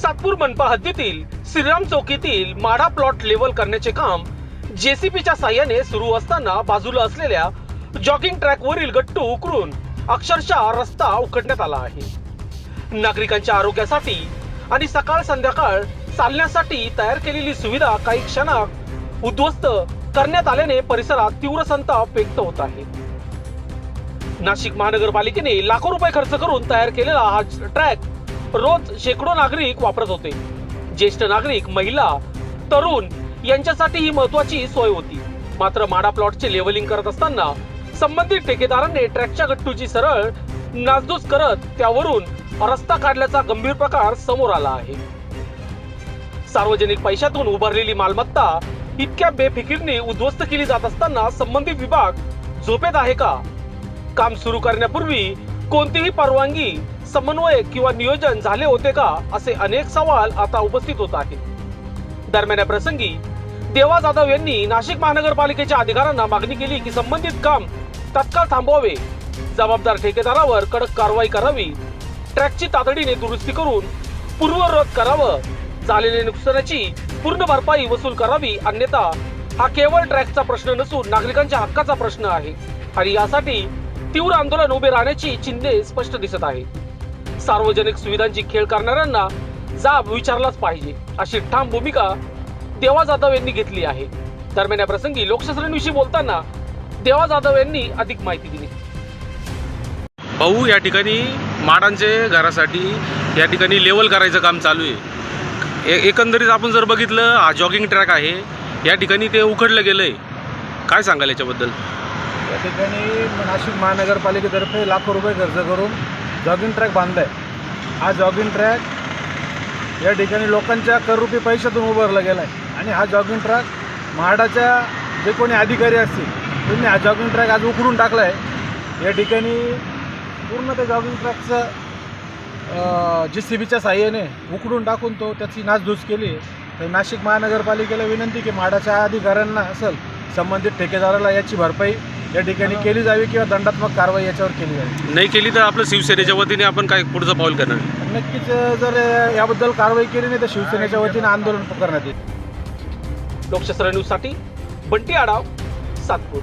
सातपूर मनपा हद्दीतील श्रीराम चौकीतील माडा plot level करण्याचे काम जेसीबीच्या साहाय्याने सुरू असताना बाजूला असलेल्या जॉगिंग ट्रॅक वरील गट्टू उकरून अक्षरशः रस्ता उघडण्यात आला आहे। नागरिकांच्या आरोग्यासाठी आणि सकाळ संध्याकाळ चालण्यासाठी तयार केलेली सुविधा काही क्षणात उद्ध्वस्त करण्यात आल्याने परिसरात तीव्र संताप व्यक्त होत आहे। नाशिक महानगरपालिकेने लाखो रुपये खर्च करून तयार केलेला हा ट्रॅक रोज शेकडो नागरिक वापरत होते। ज्येष्ठ नागरिक, महिला, तरुण यांच्यासाठी ही महत्त्वाची सोय होती। मात्र माडा प्लॉटचे लेवलिंग करत असताना संबंधित ठेकेदारांनी ट्रॅकच्या गट्टूची सरळ नासधूस करत त्यावरून रस्ता काढल्याचा गंभीर प्रकार समोर आला आहे। सार्वजनिक पैशातून उभारलेली मालमत्ता इतक्या बेफिकीरने उद्ध्वस्त केली जात असताना संबंधित विभाग झोपेत आहे का? काम सुरू करण्यापूर्वी कोणतीही परवानगी, समन्वय किंवा नियोजन झाले होते का, असे अनेक सवाल आता उपस्थित होत आहेत। दरम्यान या प्रसंगी देवा जाधव यांनी नाशिक महानगरपालिकेच्या अधिकाऱ्यांना मागणी केली की संबंधित काम तत्काळ थांबवावे, जबाबदार ठेकेदारावर कडक कारवाई करावी, ट्रॅकची तातडीने दुरुस्ती करून पूर्ववत करावं, झालेल्या नुकसानाची पूर्ण भरपाई वसूल करावी, अन्यथा हा केवळ ट्रॅकचा प्रश्न नसून नागरिकांच्या हक्काचा प्रश्न आहे आणि यासाठी तीव्र आंदोलन उभे राहण्याची चिन्हे स्पष्ट दिसत आहे। सार्वजनिक सुविधांची खेळ करणाऱ्यांना जाब विचारलाच पाहिजे, अशी ठाम भूमिका देवा जाधव यांनी घेतली आहे। दरम्यान या प्रसंगी लोकशास्त्रांविषयी बोलताना देवा जाधव यांनी अधिक माहिती दिली। भाऊ, या ठिकाणी माडांचे घरासाठी या ठिकाणी लेवल करायचं काम चालू आहे। एकंदरीत आपण जर बघितलं, हा जॉगिंग ट्रॅक आहे, या ठिकाणी ते उखडलं गेलंय, काय सांगाल याच्याबद्दल? या ठिकाणी नाशिक महानगरपालिकेतर्फे लाखो रुपये खर्च करून जॉगिंग ट्रॅक बांधलाय। हा जॉगिंग ट्रॅक या ठिकाणी लोकांच्या कररूपी पैशातून उभारला गेला आहे आणि हा जॉगिंग ट्रॅक म्हाडाच्या जे कोणी अधिकारी असतील त्यांनी हा जॉगिंग ट्रॅक आज उखडून टाकला आहे। या ठिकाणी पूर्ण त्या जॉगिंग ट्रॅकचं जेसीबीच्या साहाय्याने उखडून टाकून त्याची नासधूस केली। तर नाशिक महानगरपालिकेला विनंती की म्हाडाच्या अधिकाऱ्यांना असेल संबंधित ठेकेदाराला याची भरपाई या ठिकाणी केली जावी किंवा दंडात्मक कारवाई याच्यावर केली जावी। नाही केली तर आपलं शिवसेनेच्या वतीने आपण काय पुढचं पाऊल करणार? नक्कीच जर याबद्दल कारवाई केली नाही तर शिवसेनेच्या वतीने आंदोलन करण्यात येईल। लोकशास्त्र न्यूज साठी बंटी आढाव, सातपूर।